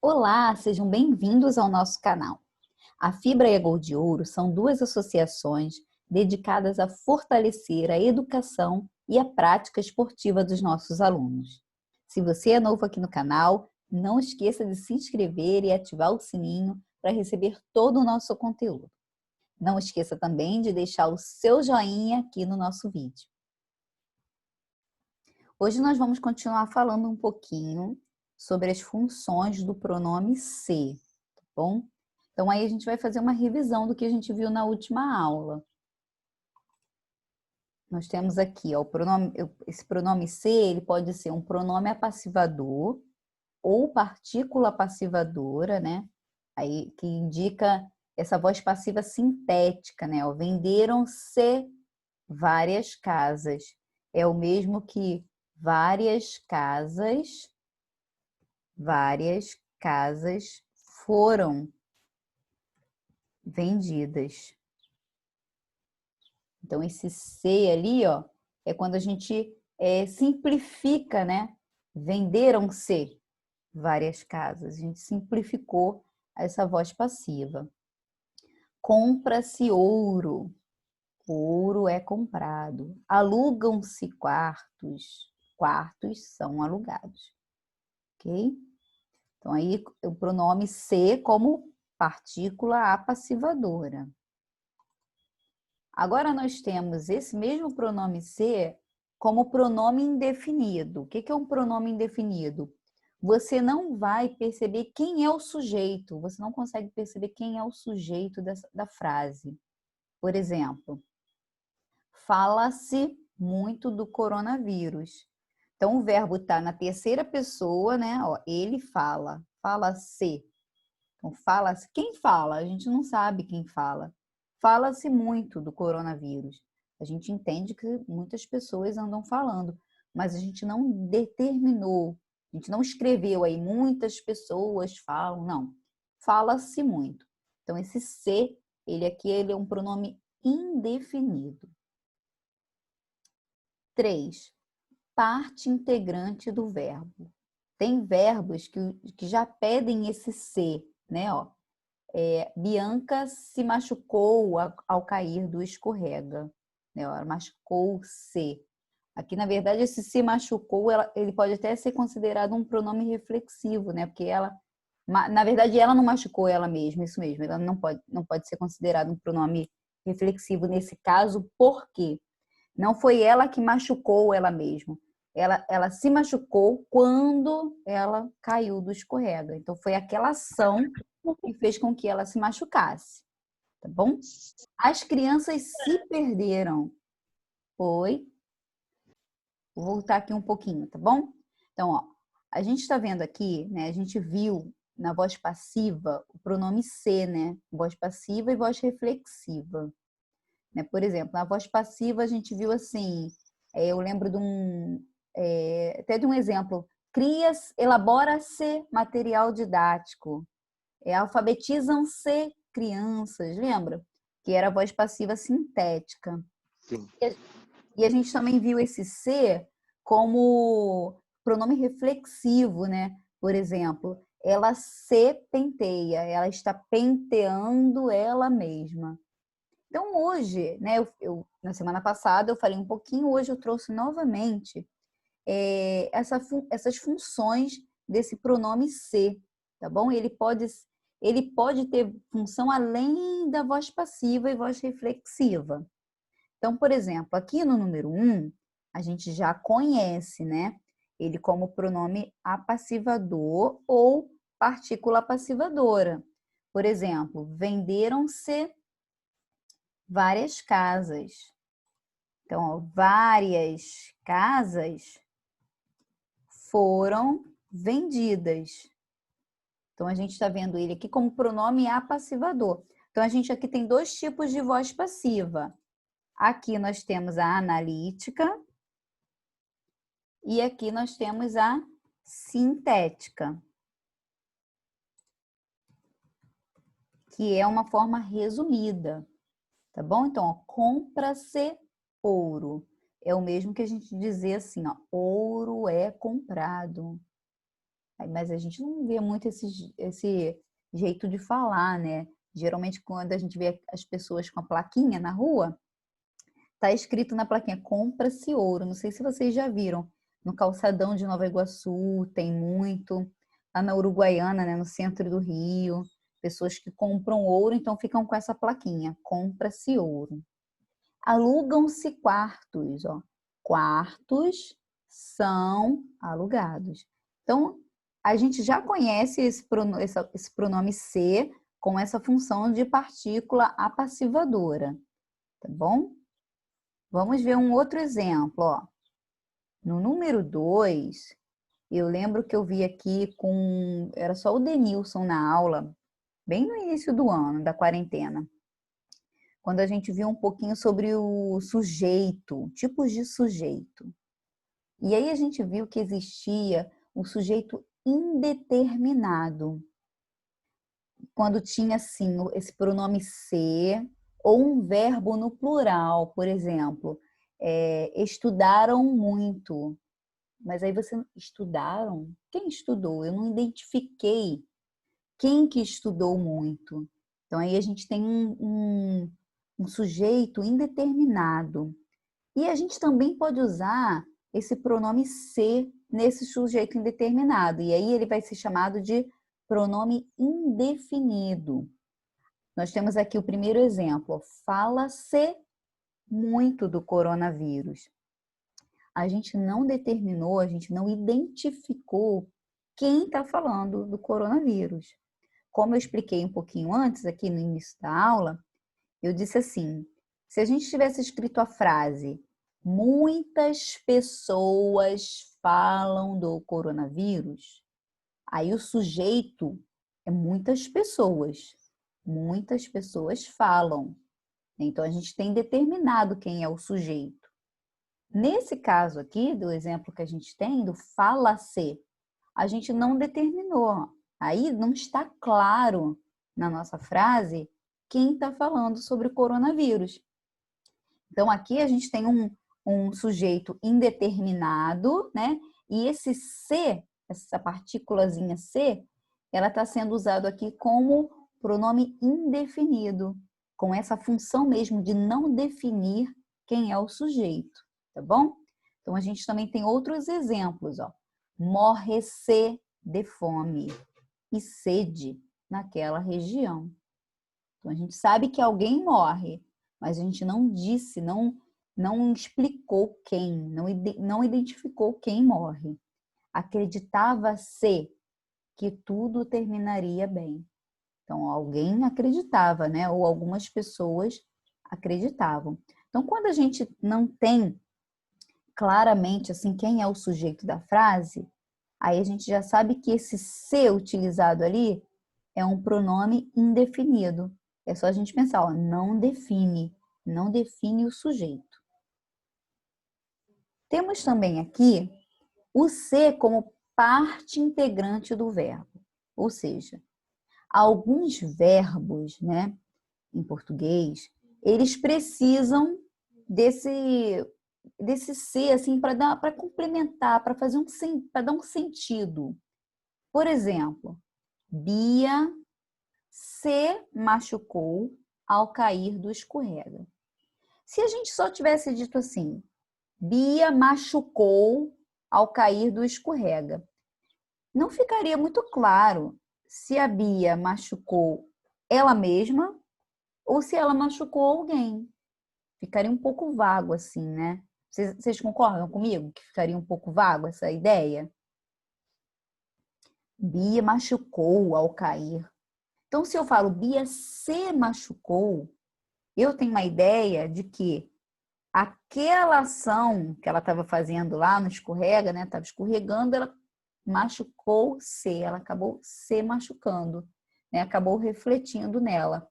Olá, sejam bem-vindos ao nosso canal. A Fibra e a Gol de Ouro são duas associações dedicadas a fortalecer a educação e a prática esportiva dos nossos alunos. Se você é novo aqui no canal, não esqueça de se inscrever e ativar o sininho para receber todo o nosso conteúdo. Não esqueça também de deixar o seu joinha aqui no nosso vídeo. Hoje nós vamos continuar falando um pouquinho sobre as funções do pronome ser, tá bom? Então aí a gente vai fazer uma revisão do que a gente viu na última aula. Nós temos aqui, ó, esse pronome ser, ele pode ser um pronome apassivador ou partícula passivadora, né? Aí que indica essa voz passiva sintética, né? Ó, venderam-se várias casas. É o mesmo que várias casas foram vendidas. Então, esse C ali, ó, é quando a gente simplifica, né? Venderam-se várias casas. A gente simplificou essa voz passiva. Compra-se ouro. O ouro é comprado. Alugam-se quartos. Quartos são alugados. Ok? Então, aí o pronome ser como partícula apassivadora. Agora, nós temos esse mesmo pronome ser como pronome indefinido. O que é um pronome indefinido? Você não vai perceber quem é o sujeito. Você não consegue perceber quem é o sujeito da frase. Por exemplo, fala-se muito do coronavírus. Então, o verbo está na terceira pessoa, né? Ó, ele fala, fala-se. Então, fala-se. Quem fala? A gente não sabe quem fala. Fala-se muito do coronavírus. A gente entende que muitas pessoas andam falando, mas a gente não determinou, a gente não escreveu aí, muitas pessoas falam, não. Fala-se muito. Então, esse se, ele é um pronome indefinido. 3. Parte integrante do verbo. Tem verbos que já pedem esse ser, né? Ó, Bianca se machucou ao cair do escorrega, né? Ela machucou-se. Aqui, na verdade, esse se machucou, ele pode até ser considerado um pronome reflexivo, né? Porque na verdade, ela não machucou ela mesma, isso mesmo. Ela não pode ser considerado um pronome reflexivo nesse caso, porque não foi ela que machucou ela mesma. Ela se machucou quando ela caiu do escorrega. Então, foi aquela ação que fez com que ela se machucasse, tá bom? As crianças se perderam. Foi. Vou voltar aqui um pouquinho, tá bom? Então, ó, a gente está vendo aqui, né? A gente viu na voz passiva o pronome ser, né? Voz passiva e voz reflexiva. Né? Por exemplo, na voz passiva a gente viu assim, eu lembro até de um exemplo, elabora-se material didático, alfabetizam-se crianças, lembra? Que era a voz passiva sintética. Sim. E a gente também viu esse ser como pronome reflexivo, né? Por exemplo, ela se penteia, ela está penteando ela mesma. Então, hoje, né, na semana passada eu falei um pouquinho, hoje eu trouxe novamente essas funções desse pronome ser, tá bom? Ele pode ter função além da voz passiva e voz reflexiva. Então, por exemplo, aqui no número 1, a gente já conhece, né? Ele como pronome apassivador ou partícula passivadora. Por exemplo, venderam-se várias casas. Então, ó, várias casas foram vendidas. Então, a gente está vendo ele aqui como pronome apassivador. Então, a gente aqui tem dois tipos de voz passiva. Aqui nós temos a analítica e aqui nós temos a sintética, que é uma forma resumida, tá bom? Então, ó, compra-se ouro. É o mesmo que a gente dizer assim, ó, ouro é comprado. Mas a gente não vê muito esse jeito de falar, né? Geralmente, quando a gente vê as pessoas com a plaquinha na rua, tá escrito na plaquinha, compra-se ouro. Não sei se vocês já viram. No calçadão de Nova Iguaçu tem muito. Lá na Uruguaiana, né, no centro do Rio. Pessoas que compram ouro, então ficam com essa plaquinha, compra-se ouro. Alugam-se quartos, ó. Quartos são alugados. Então, a gente já conhece esse pronome ser com essa função de partícula apassivadora, tá bom? Vamos ver um outro exemplo, ó. No número 2, eu lembro que eu vi aqui era só o Denilson na aula, bem no início do ano, da quarentena, quando a gente viu um pouquinho sobre o sujeito, tipos de sujeito. E aí a gente viu que existia o sujeito indeterminado, quando tinha, assim, esse pronome ser, ou um verbo no plural, por exemplo, estudaram muito. Mas aí você, estudaram? Quem estudou? Eu não identifiquei quem que estudou muito. Então aí a gente tem um sujeito indeterminado. E a gente também pode usar esse pronome ser nesse sujeito indeterminado. E aí ele vai ser chamado de pronome indefinido. Nós temos aqui o primeiro exemplo. Fala-se muito do coronavírus. A gente não determinou, a gente não identificou quem está falando do coronavírus. Como eu expliquei um pouquinho antes, aqui no início da aula, eu disse assim, se a gente tivesse escrito a frase muitas pessoas falam do coronavírus, aí o sujeito é muitas pessoas falam. Então, a gente tem determinado quem é o sujeito. Nesse caso aqui, do exemplo que a gente tem, do fala-se, a gente não determinou. Aí não está claro na nossa frase quem está falando sobre o coronavírus. Então, aqui a gente tem um sujeito indeterminado, né? E esse se, essa partículazinha se, ela está sendo usado aqui como pronome indefinido, com essa função mesmo de não definir quem é o sujeito, tá bom? Então, a gente também tem outros exemplos, ó. Morre-se de fome e sede naquela região. Então, a gente sabe que alguém morre, mas a gente não disse, não explicou quem, não identificou quem morre. Acreditava-se que tudo terminaria bem. Então, alguém acreditava, né? Ou algumas pessoas acreditavam. Então, quando a gente não tem claramente assim quem é o sujeito da frase, aí a gente já sabe que esse ser utilizado ali é um pronome indefinido. É só a gente pensar, ó, não define o sujeito. Temos também aqui o ser como parte integrante do verbo. Ou seja, alguns verbos, né, em português, eles precisam desse ser assim para complementar, para fazer para dar um sentido. Por exemplo, Bia se machucou ao cair do escorrega. Se a gente só tivesse dito assim, Bia machucou ao cair do escorrega, não ficaria muito claro se a Bia machucou ela mesma ou se ela machucou alguém. Ficaria um pouco vago assim, né? Vocês concordam comigo que ficaria um pouco vago essa ideia? Bia machucou ao cair. Então, se eu falo Bia se machucou, eu tenho uma ideia de que aquela ação que ela estava fazendo lá no escorrega, né? Estava escorregando, ela machucou-se, ela acabou se machucando, né? Acabou refletindo nela.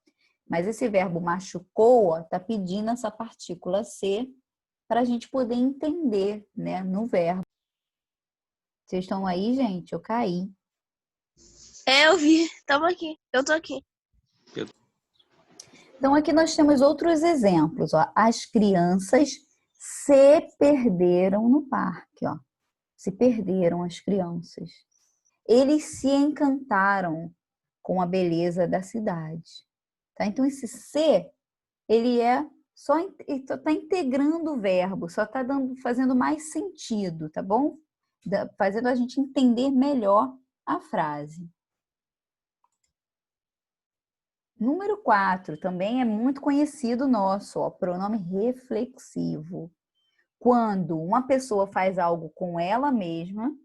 Mas esse verbo machucou está pedindo essa partícula se para a gente poder entender, né, no verbo. Vocês estão aí, gente? Eu caí. Eu vi. Tamo aqui. Eu tô aqui. Então, aqui nós temos outros exemplos. Ó. As crianças se perderam no parque. Ó. Se perderam as crianças. Eles se encantaram com a beleza da cidade. Tá? Então, esse ser, ele está integrando o verbo, só está fazendo mais sentido, tá bom? Fazendo a gente entender melhor a frase. Número 4, também é muito conhecido nosso, ó, pronome reflexivo. Quando uma pessoa faz algo com ela mesma,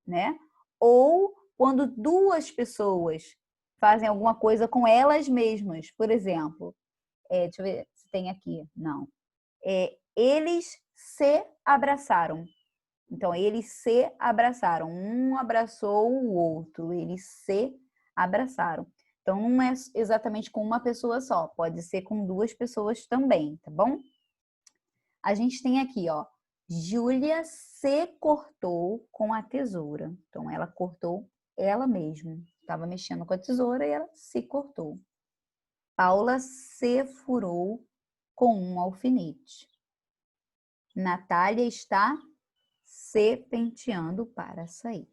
né? Ou quando duas pessoas fazem alguma coisa com elas mesmas. Por exemplo, deixa eu ver se tem aqui. Não. Eles se abraçaram. Então, eles se abraçaram. Um abraçou o outro. Eles se abraçaram. Então, não é exatamente com uma pessoa só. Pode ser com duas pessoas também, tá bom? A gente tem aqui, ó. Júlia se cortou com a tesoura. Então, ela cortou ela mesma. Estava mexendo com a tesoura e ela se cortou. Paula se furou com um alfinete. Natália está se penteando para sair.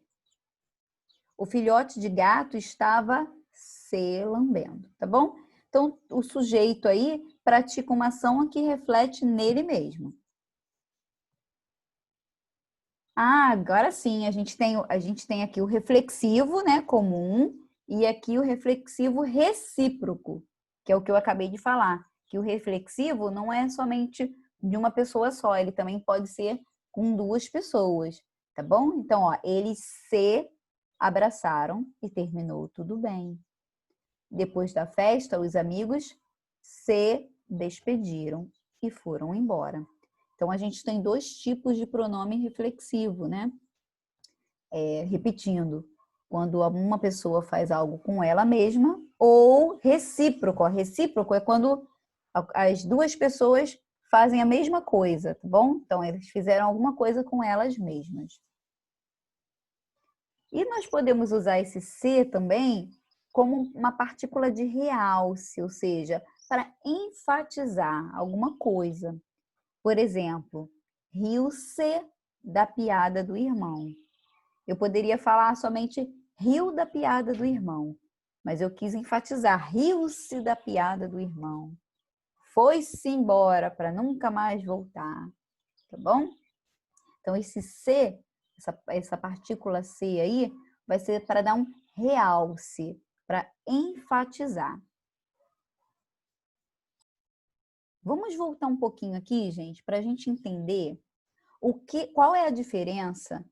O filhote de gato estava se lambendo, tá bom? Então, o sujeito aí pratica uma ação que reflete nele mesmo. Agora sim, a gente tem aqui o reflexivo, né, comum, e aqui o reflexivo recíproco, que é o que eu acabei de falar, que o reflexivo não é somente de uma pessoa só, ele também pode ser com duas pessoas, tá bom? Então, ó, eles se abraçaram e terminou tudo bem. Depois da festa, os amigos se despediram e foram embora. Então, a gente tem dois tipos de pronome reflexivo, né? Repetindo, quando uma pessoa faz algo com ela mesma, ou recíproco. Recíproco é quando as duas pessoas fazem a mesma coisa, tá bom? Então, eles fizeram alguma coisa com elas mesmas. E nós podemos usar esse se também como uma partícula de realce, ou seja, para enfatizar alguma coisa. Por exemplo, riu-se da piada do irmão. Eu poderia falar somente riu da piada do irmão, mas eu quis enfatizar, riu-se da piada do irmão. Foi-se embora para nunca mais voltar, tá bom? Então, esse C, essa partícula C aí, vai ser para dar um realce, para enfatizar. Vamos voltar um pouquinho aqui, gente, para a gente entender qual é a diferença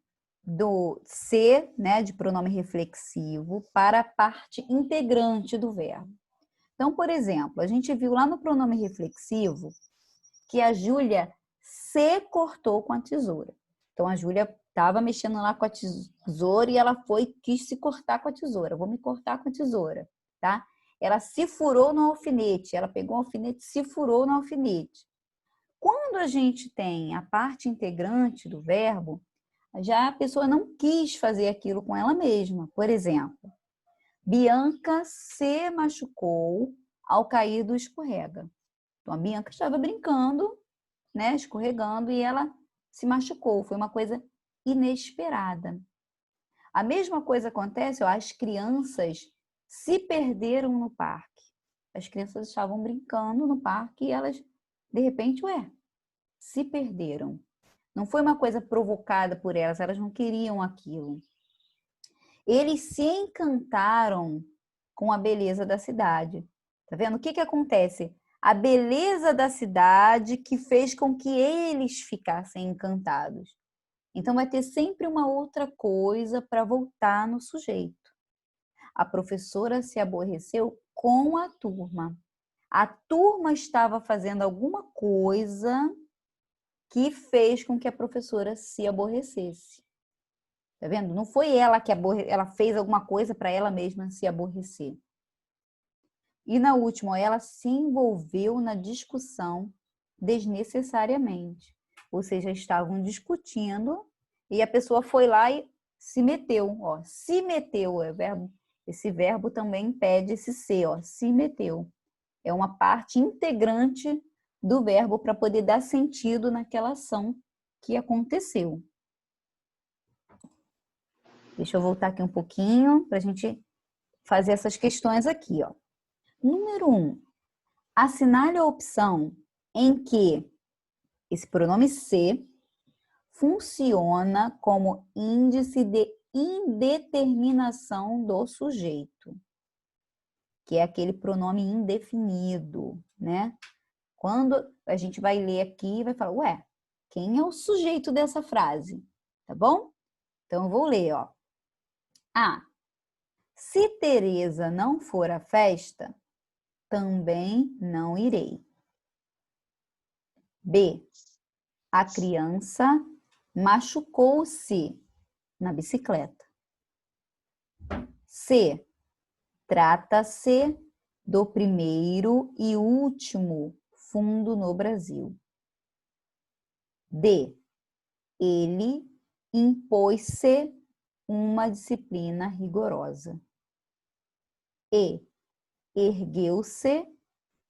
do ser, né, de pronome reflexivo, para a parte integrante do verbo. Então, por exemplo, a gente viu lá no pronome reflexivo que a Júlia se cortou com a tesoura. Então, a Júlia estava mexendo lá com a tesoura e ela quis se cortar com a tesoura. Vou me cortar com a tesoura, tá? Ela se furou no alfinete. Ela pegou o alfinete e se furou no alfinete. Quando a gente tem a parte integrante do verbo, já a pessoa não quis fazer aquilo com ela mesma. Por exemplo, Bianca se machucou ao cair do escorrega. Então, a Bianca estava brincando, né, escorregando, e ela se machucou. Foi uma coisa inesperada. A mesma coisa acontece, ó, as crianças se perderam no parque. As crianças estavam brincando no parque e elas, de repente, se perderam. Não foi uma coisa provocada por elas não queriam aquilo. Eles se encantaram com a beleza da cidade. Tá vendo? O que acontece? A beleza da cidade que fez com que eles ficassem encantados. Então, vai ter sempre uma outra coisa para voltar no sujeito. A professora se aborreceu com a turma. A turma estava fazendo alguma coisa que fez com que a professora se aborrecesse. Tá vendo? Não foi ela que ela fez alguma coisa para ela mesma se aborrecer. E na última, ela se envolveu na discussão desnecessariamente. Ou seja, estavam discutindo e a pessoa foi lá e se meteu. Ó, se meteu é verbo. Esse verbo também pede esse ser, ó, se meteu. É uma parte integrante do verbo para poder dar sentido naquela ação que aconteceu. Deixa eu voltar aqui um pouquinho para a gente fazer essas questões aqui, ó. Número 1. Assinale a opção em que esse pronome se funciona como índice de indeterminação do sujeito, que é aquele pronome indefinido, né? Quando a gente vai ler aqui, vai falar, ué, quem é o sujeito dessa frase? Tá bom? Então, eu vou ler, ó. A. Se Tereza não for à festa, também não irei. B. A criança machucou-se na bicicleta. C. Trata-se do primeiro e último fundo no Brasil. D. Ele impôs-se uma disciplina rigorosa. E. Ergueu-se,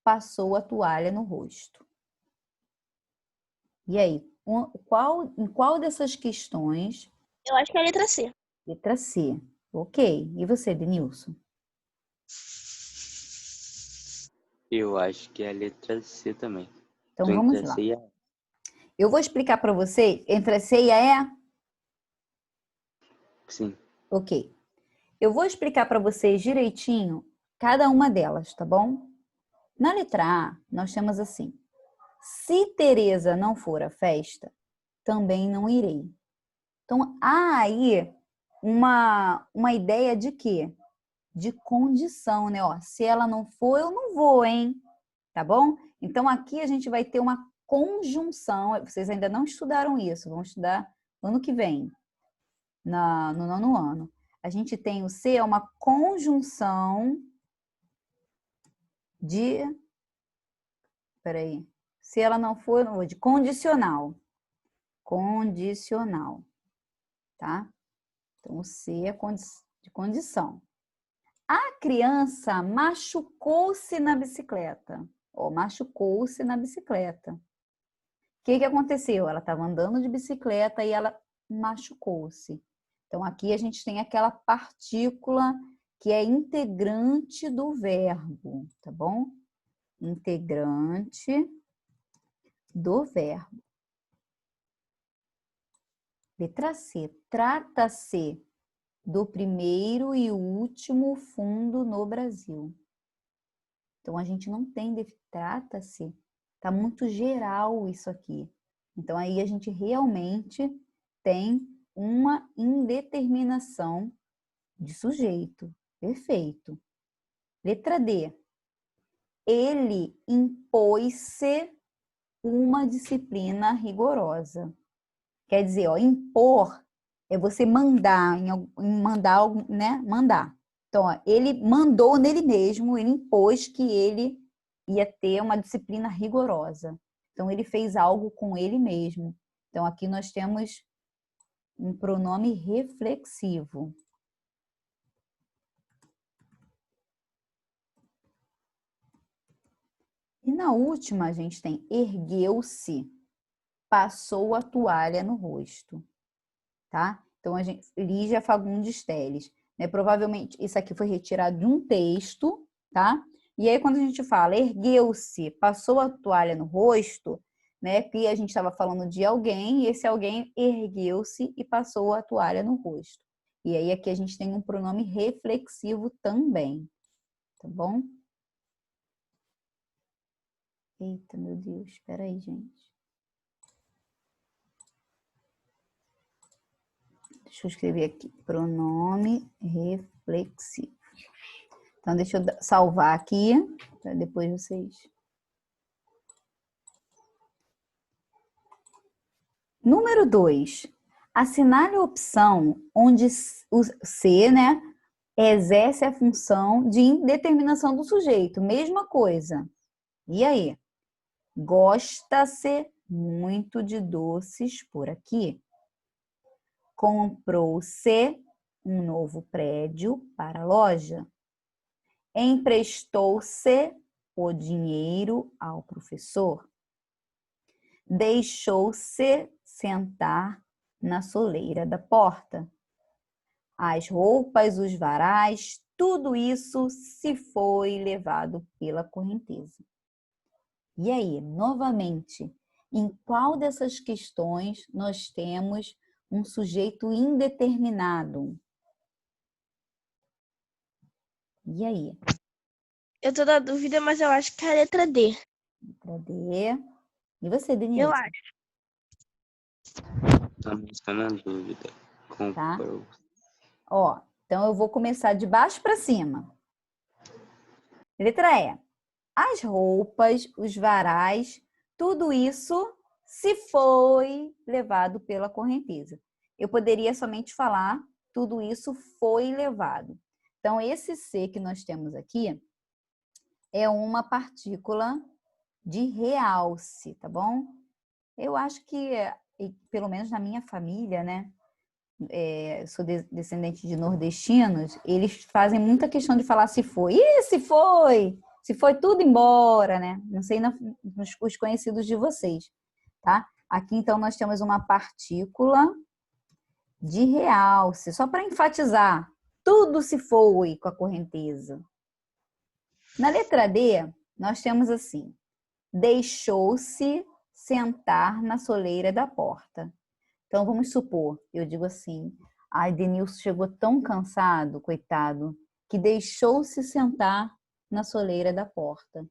passou a toalha no rosto. E aí, em qual dessas questões? Eu acho que é a letra C. Letra C. Ok. E você, Denilson? Eu acho que é a letra C também. Então Tô vamos entre a lá. C e a E. Eu vou explicar para você entre a C e a E? Sim. Ok. Eu vou explicar para vocês direitinho cada uma delas, tá bom? Na letra A, nós temos assim: se Tereza não for à festa, também não irei. Então, há aí uma ideia de quê? De condição, né? Ó, se ela não for, eu não vou, hein? Tá bom? Então, aqui a gente vai ter uma conjunção. Vocês ainda não estudaram isso, vão estudar ano que vem, no nono ano. A gente tem o se, é uma conjunção de... Peraí. Se ela não for, eu não vou. De condicional. Condicional. Tá? Então, o se é de condição. A criança machucou-se na bicicleta. Ó, machucou-se na bicicleta. O que aconteceu? Ela estava andando de bicicleta e ela machucou-se. Então, aqui a gente tem aquela partícula que é integrante do verbo, tá bom? Integrante do verbo. Letra C. Trata-se do primeiro e último fundo no Brasil. Então, a gente não tem trata-se. Está muito geral isso aqui. Então, aí a gente realmente tem uma indeterminação de sujeito. Perfeito. Letra D. Ele impôs-se uma disciplina rigorosa. Quer dizer, ó, impor é você mandar, mandar, né? Mandar. Então, ó, ele mandou nele mesmo, ele impôs que ele ia ter uma disciplina rigorosa. Então, ele fez algo com ele mesmo. Então, aqui nós temos um pronome reflexivo. E na última, a gente tem ergueu-se, passou a toalha no rosto. Tá? Então, a gente, Lígia Fagundes Telles, né? Provavelmente isso aqui foi retirado de um texto, tá? E aí, quando a gente fala ergueu-se, passou a toalha no rosto, né? Que a gente estava falando de alguém, e esse alguém ergueu-se e passou a toalha no rosto. E aí, aqui a gente tem um pronome reflexivo também, tá bom? Eita, meu Deus, espera aí, gente. Deixa eu escrever aqui, pronome reflexivo. Então, deixa eu salvar aqui, para depois vocês... Número 2. Assinale a opção onde o C, né, exerce a função de indeterminação do sujeito. Mesma coisa. E aí? Gosta-se muito de doces por aqui. Comprou-se um novo prédio para a loja. Emprestou-se o dinheiro ao professor. Deixou-se sentar na soleira da porta. As roupas, os varais, tudo isso se foi levado pela correnteza. E aí, novamente, em qual dessas questões nós temos um sujeito indeterminado? E aí? Eu tô na dúvida, mas eu acho que é a letra D. Letra D. E você, Eu Denilson? acho. Também estou na dúvida. Tá? Comprou. Ó, então eu vou começar de baixo para cima. Letra E. As roupas, os varais, tudo isso se foi levado pela correnteza. Eu poderia somente falar, tudo isso foi levado. Então, esse C que nós temos aqui é uma partícula de realce, tá bom? Eu acho que, pelo menos na minha família, né? Eu sou descendente de nordestinos, eles fazem muita questão de falar se foi. Ih, se foi tudo embora, né? Não sei os conhecidos de vocês, tá? Aqui, então, nós temos uma partícula de realce, só para enfatizar, tudo se foi com a correnteza. Na letra D, nós temos assim, deixou-se sentar na soleira da porta. Então, vamos supor, eu digo assim, ai, Denilson chegou tão cansado, coitado, que deixou-se sentar na soleira da porta.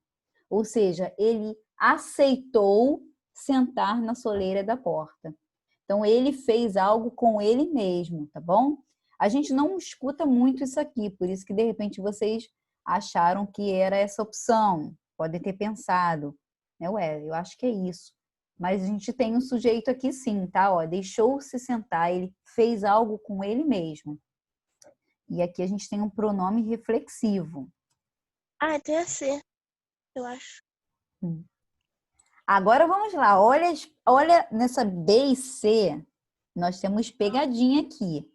Ou seja, ele aceitou sentar na soleira da porta. Então, ele fez algo com ele mesmo, tá bom? A gente não escuta muito isso aqui, por isso que, de repente, vocês acharam que era essa opção. Podem ter pensado, né? Ué, eu acho que é isso. Mas a gente tem um sujeito aqui sim, tá? Ó, deixou-se sentar, ele fez algo com ele mesmo. E aqui a gente tem um pronome reflexivo. Ah, tem a C, eu acho. Agora vamos lá, olha nessa B e C, nós temos pegadinha aqui.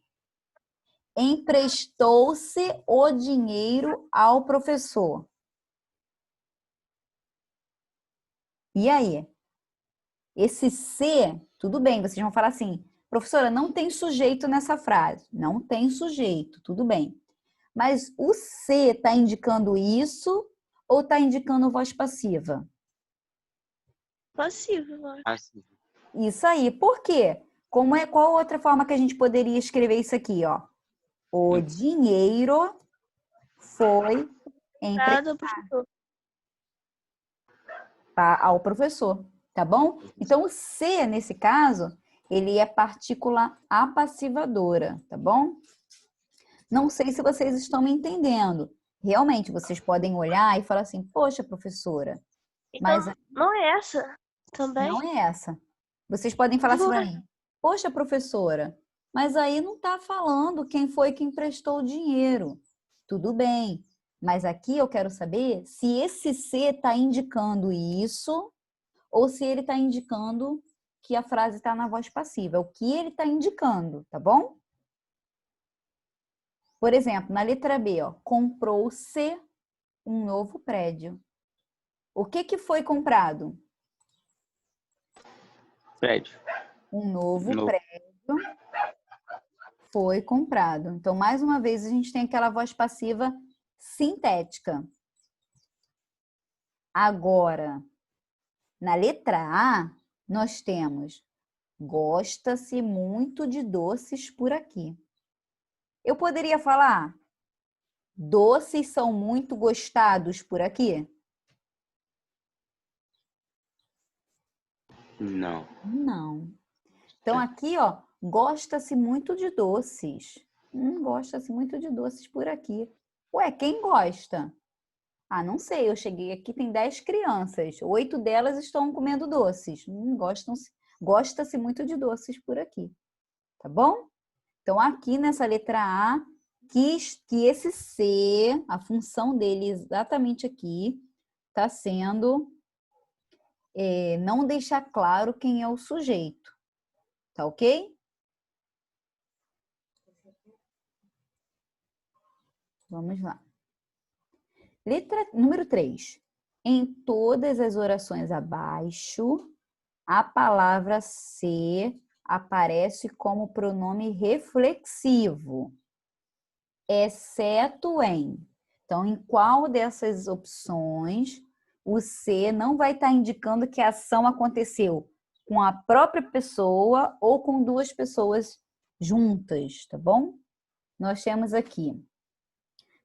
Emprestou-se o dinheiro ao professor. E aí? Esse C, tudo bem, vocês vão falar assim, professora, não tem sujeito nessa frase. Não tem sujeito, tudo bem. Mas o C está indicando isso ou está indicando voz passiva? Possível, eu acho. Assim. Isso aí. Por quê? Qual outra forma que a gente poderia escrever isso aqui, ó? O dinheiro foi Nada, professor. ao professor, tá bom? Então, o C, nesse caso, ele é partícula apassivadora, tá bom? Não sei se vocês estão me entendendo. Realmente, vocês podem olhar e falar assim, poxa, professora, Então, mas não é essa também? não é essa. Vocês podem falar assim para mim, poxa, professora, mas aí não está falando quem foi que emprestou o dinheiro. Tudo bem, mas aqui eu quero saber se esse C está indicando isso ou se ele está indicando que a frase está na voz passiva. É o que ele está indicando, tá bom? Por exemplo, na letra B, ó, comprou-se um novo prédio. O que foi comprado? Prédio. Um novo No. prédio foi comprado. Então, mais uma vez, a gente tem aquela voz passiva sintética. Agora, na letra A, nós temos gosta-se muito de doces por aqui. Eu poderia falar doces são muito gostados por aqui? Não. Não. Então, aqui, ó, gosta-se muito de doces. Gosta-se muito de doces por aqui. Ué, quem gosta? Ah, não sei, eu cheguei aqui, tem 10 crianças. 8 delas estão comendo doces. Gosta-se muito de doces por aqui. Tá bom? Então, aqui nessa letra A, que esse C, a função dele exatamente aqui, está sendo não deixar claro quem é o sujeito. Tá ok? Vamos lá. Letra número 3. Em todas as orações abaixo, a palavra ser aparece como pronome reflexivo. exceto em. Então, em qual dessas opções o C não vai estar indicando que a ação aconteceu com a própria pessoa ou com duas pessoas juntas, tá bom? Nós temos aqui,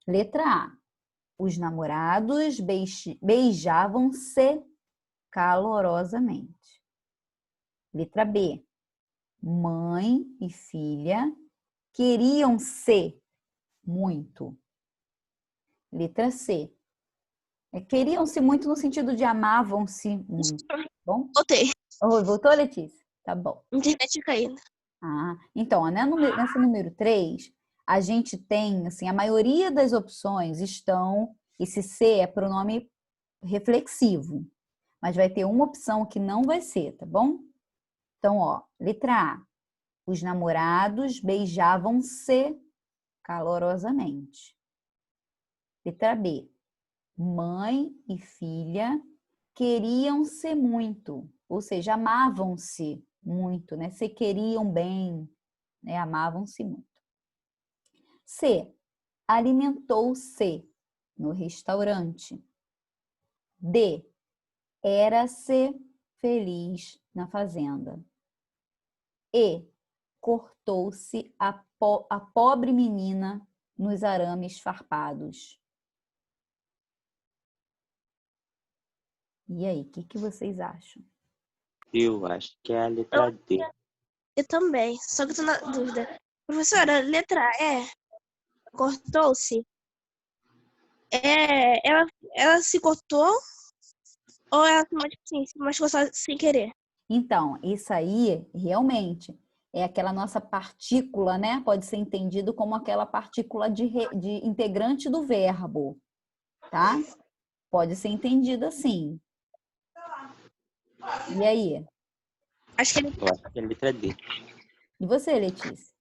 letra A, os namorados beijavam-se calorosamente. Letra B, mãe e filha queriam-se muito. Letra C, queriam-se muito no sentido de amavam-se muito. Bom? Voltei. Voltou, Letícia? Tá bom. Internet caindo. Então, né, nessa número 3, a gente tem, assim, a maioria das opções estão, esse C é pronome reflexivo, mas vai ter uma opção que não vai ser, tá bom? Então, ó, letra A, os namorados beijavam-se calorosamente. Letra B, mãe e filha queriam-se muito, ou seja, amavam-se muito, né? Se queriam bem, né? Amavam-se muito. C, alimentou-se no restaurante. D, era-se feliz na fazenda. E, cortou-se a pobre menina nos arames farpados. E aí, o que vocês acham? Eu acho que é a letra D. Eu também, só que eu tô na dúvida. Professora, letra E, cortou-se. Ela se cortou ou ela se machucou só sem querer? Então, isso aí, realmente, é aquela nossa partícula, né? Pode ser entendido como aquela partícula de integrante do verbo, tá? Pode ser entendido assim. E aí? Acho que Eu acho que é a letra D. E você, Letícia?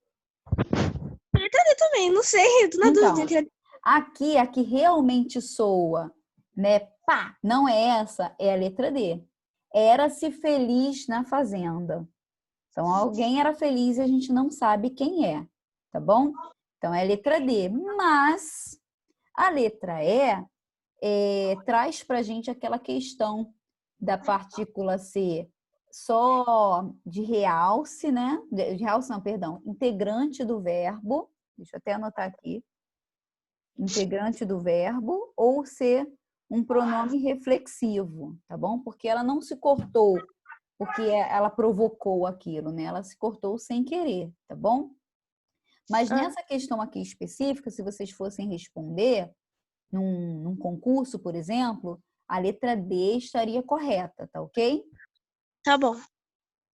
letra D também, não sei, eu tô na Então, dúvida. aqui, a que realmente soa, né? Pá, não é essa, é a letra D. Era-se feliz na fazenda. Então, alguém era feliz e a gente não sabe quem é, tá bom? Então, é a letra D. Mas a letra E traz para a gente aquela questão da partícula ser só de realce, né? De realce não, perdão, integrante do verbo. Deixa eu até anotar aqui. Integrante do verbo ou ser um pronome reflexivo, tá bom? Porque ela não se cortou porque ela provocou aquilo, né? Ela se cortou sem querer, tá bom? Mas nessa questão aqui específica, se vocês fossem responder num concurso, por exemplo, a letra D estaria correta, tá ok? Tá bom.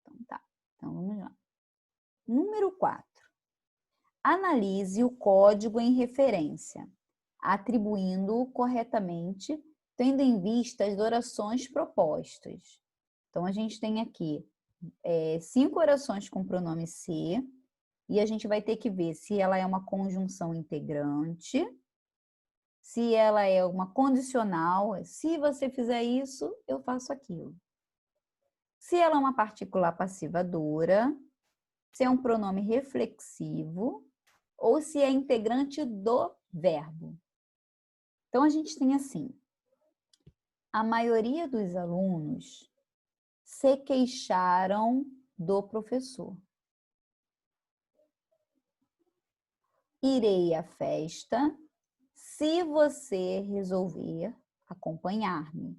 Então tá. Então vamos lá. Número 4. Analise o código em referência, atribuindo-o corretamente, tendo em vista as orações propostas. Então, a gente tem aqui 5 orações com pronome se, e a gente vai ter que ver se ela é uma conjunção integrante, se ela é uma condicional, se você fizer isso, eu faço aquilo. Se ela é uma partícula passivadora, se é um pronome reflexivo, ou se é integrante do verbo. Então, a gente tem assim, a maioria dos alunos se queixaram do professor. Irei à festa se você resolver acompanhar-me.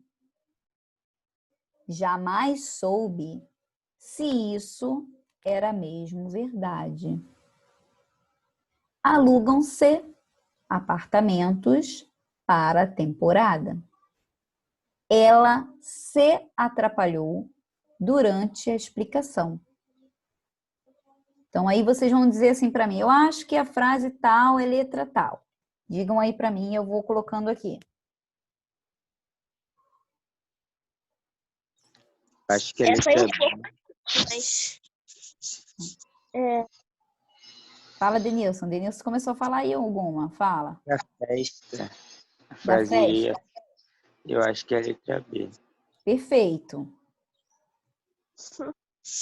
Jamais soube se isso era mesmo verdade. Alugam-se apartamentos para a temporada. Ela se atrapalhou durante a explicação. Então, aí vocês vão dizer assim para mim, eu acho que a frase tal é letra tal. Digam aí para mim, eu vou colocando aqui. Acho que é a Essa aí letra é um B. pouco, mas... Fala, Denilson. Denilson começou a falar aí alguma. Fala. A festa. A Da frase, festa. eu acho que é a letra B. Perfeito.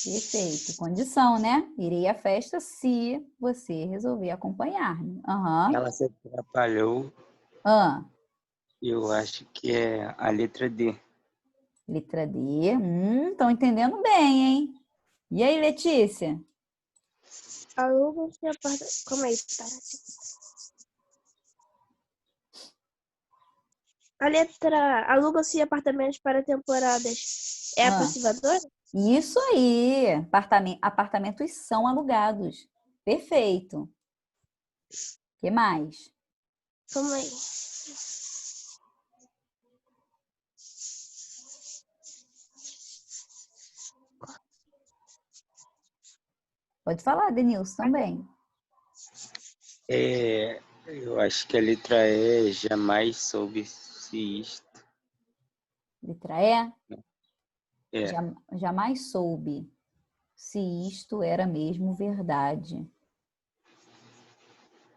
Perfeito. Condição, né? Irei à festa se você resolver acompanhar-me. Aham. Ela se atrapalhou. Ah, Eu acho que é a letra D. letra D. Estão entendendo bem, hein? E aí, Letícia? Alugam-se Como é isso? Tá? A letra alugam-se apartamentos para temporadas. É a Ah, passivadora? isso aí. Apartamentos são alugados. Perfeito. O que mais? Como é? Pode falar, Denilson, também. Eu acho que a letra E jamais soube se isto. Letra E. É, Jamais soube se isto era mesmo verdade.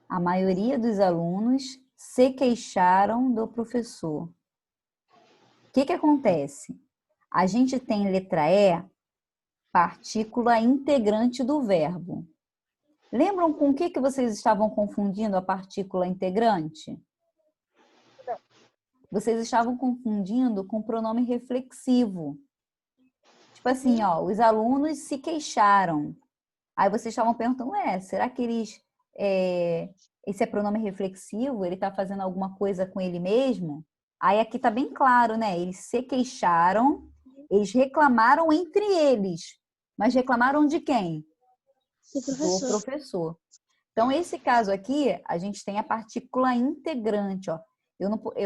A maioria dos alunos se queixaram do professor. O que acontece? A gente tem letra E, partícula integrante do verbo. Lembram com o que vocês estavam confundindo a partícula integrante? Vocês estavam confundindo com o pronome reflexivo. Tipo assim, ó, os alunos se queixaram. Aí vocês estavam perguntando, será que esse é pronome reflexivo? Ele está fazendo alguma coisa com ele mesmo? Aí aqui está bem claro, né? Eles se queixaram, eles reclamaram entre eles. Mas reclamaram de quem? Do professor. Então, esse caso aqui, a gente tem a partícula integrante, ó.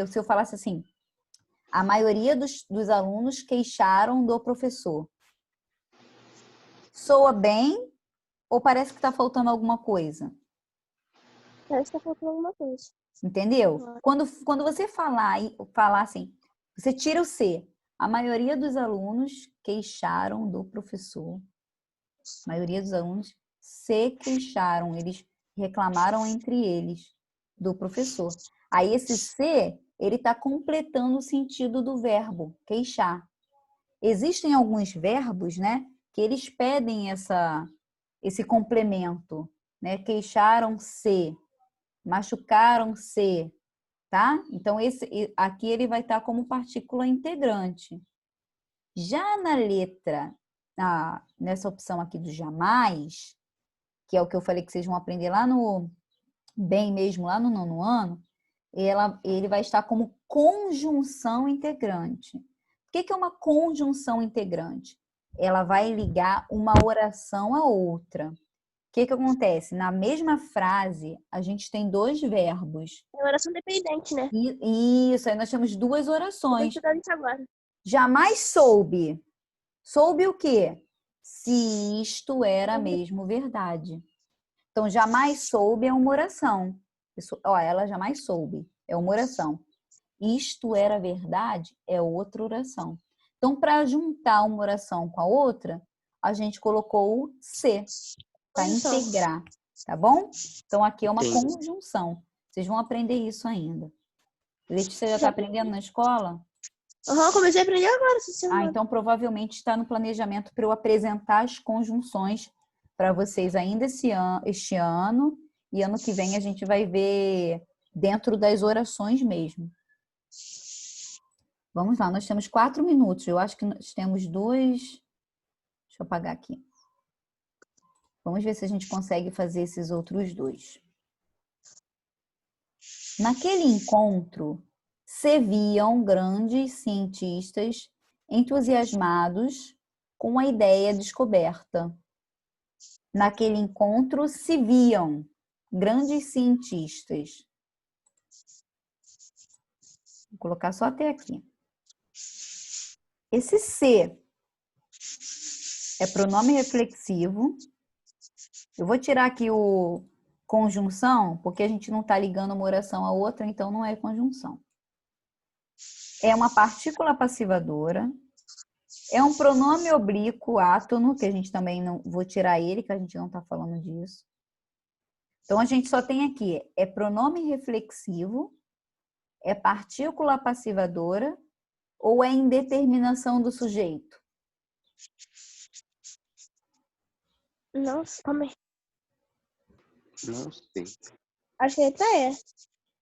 Se eu falasse assim, a maioria dos alunos queixaram do professor. Soa bem ou parece que está faltando alguma coisa? Parece que tá faltando alguma coisa. Entendeu? Quando você falar assim, você tira o C. A maioria dos alunos queixaram do professor. A maioria dos alunos se queixaram, eles reclamaram entre eles do professor. Aí esse C, ele está completando o sentido do verbo queixar. Existem alguns verbos, né, que eles pedem esse complemento, né? Queixaram-se, machucaram-se, tá? Então esse aqui ele vai estar como partícula integrante. Já na letra, nessa opção aqui do jamais, que é o que eu falei que vocês vão aprender lá bem mesmo, lá no 9º ano, ele vai estar como conjunção integrante. O que é uma conjunção integrante? Ela vai ligar uma oração a outra. O que acontece? Na mesma frase, a gente tem dois verbos. É oração dependente, né? Isso, aí nós temos duas Vou orações. estudar isso agora. Jamais soube. Soube o quê? Se isto era mesmo verdade. Então, jamais soube é uma oração. Ela jamais soube. É uma oração. Isto era verdade é outra oração. Então, para juntar uma oração com a outra, a gente colocou o se, para integrar, tá bom? Então, aqui é uma entendi. conjunção. Vocês vão aprender isso ainda. Letícia já está aprendendo na escola? Comecei a aprender agora essa semana. Então provavelmente está no planejamento para eu apresentar as conjunções para vocês ainda este ano. E ano que vem a gente vai ver dentro das orações mesmo. Vamos lá, nós temos 4 minutos. Eu acho que nós temos 2. Deixa eu apagar aqui. Vamos ver se a gente consegue fazer esses outros 2. Naquele encontro, se viam grandes cientistas entusiasmados com a ideia descoberta. Naquele encontro, se viam grandes cientistas. Vou colocar só até aqui. Esse se é pronome reflexivo. Eu vou tirar aqui o conjunção, porque a gente não está ligando uma oração a outra, então não é conjunção. É uma partícula passivadora. É um pronome oblíquo átono, que a gente também não... Vou tirar ele, que a gente não está falando disso. Então, a gente só tem aqui, é pronome reflexivo, é partícula passivadora ou é indeterminação do sujeito? Não, calma aí. Não sei. Acho que a letra E.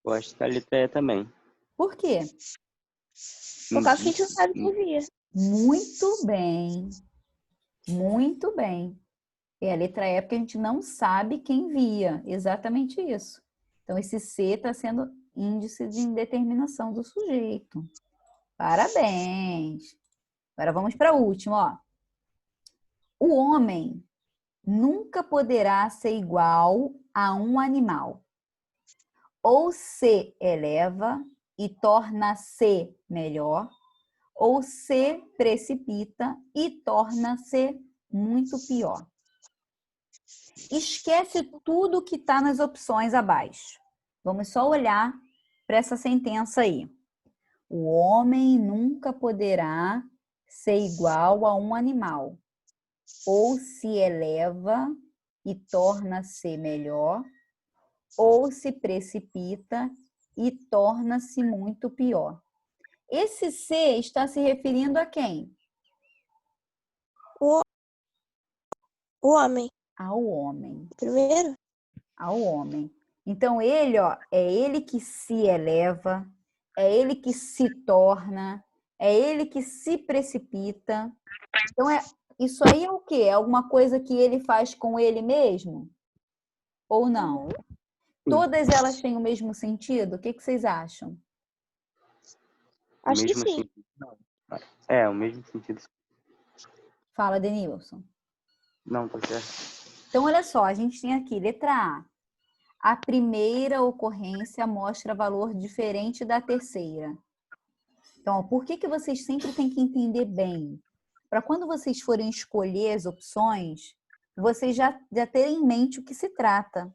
Eu acho que a letra E também. Por quê? Por causa que a gente não sabe quem via. Muito bem. Muito bem. É a letra E porque a gente não sabe quem via. Exatamente isso. Então, esse C está sendo índice de indeterminação do sujeito. Parabéns. Agora vamos para o último, ó. O homem nunca poderá ser igual a um animal. Ou se eleva e torna-se melhor, ou se precipita e torna-se muito pior. Esquece tudo que está nas opções abaixo. Vamos só olhar para essa sentença aí. O homem nunca poderá ser igual a um animal. Ou se eleva e torna-se melhor, ou se precipita e torna-se muito pior. Esse C está se referindo a quem? O homem. Ao homem. Primeiro? Ao homem. Então, ele, ó, é ele que se eleva, é ele que se torna, é ele que se precipita. Então, isso aí é o quê? É alguma coisa que ele faz com ele mesmo? Ou não? Todas elas têm o mesmo sentido? O que vocês acham? O Acho que mesmo sim. sentido. Não. É, o mesmo sentido. Fala, Denilson. Não, tá certo. Então, olha só, a gente tem aqui, letra A. A primeira ocorrência mostra valor diferente da terceira. Então, por que vocês sempre têm que entender bem? Para quando vocês forem escolher as opções, vocês já terem em mente o que se trata,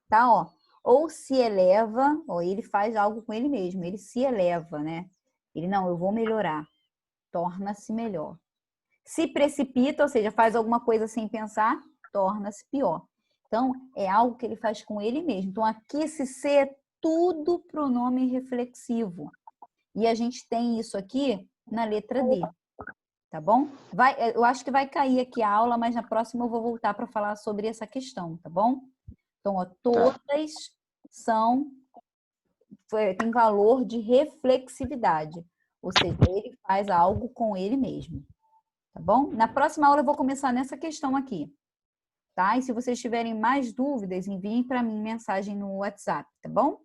tá? Ó, ou se eleva, ou ele faz algo com ele mesmo, ele se eleva, né? Ele, não, eu vou melhorar, torna-se melhor. Se precipita, ou seja, faz alguma coisa sem pensar, torna-se pior. Então, é algo que ele faz com ele mesmo. Então, aqui esse C é tudo pronome reflexivo. E a gente tem isso aqui na letra D, tá bom? Eu acho que vai cair aqui a aula, mas na próxima eu vou voltar para falar sobre essa questão, tá bom? Então, ó, todas tem valor de reflexividade, ou seja, ele faz algo com ele mesmo, tá bom? Na próxima aula eu vou começar nessa questão aqui, tá? E se vocês tiverem mais dúvidas, enviem para mim mensagem no WhatsApp, tá bom?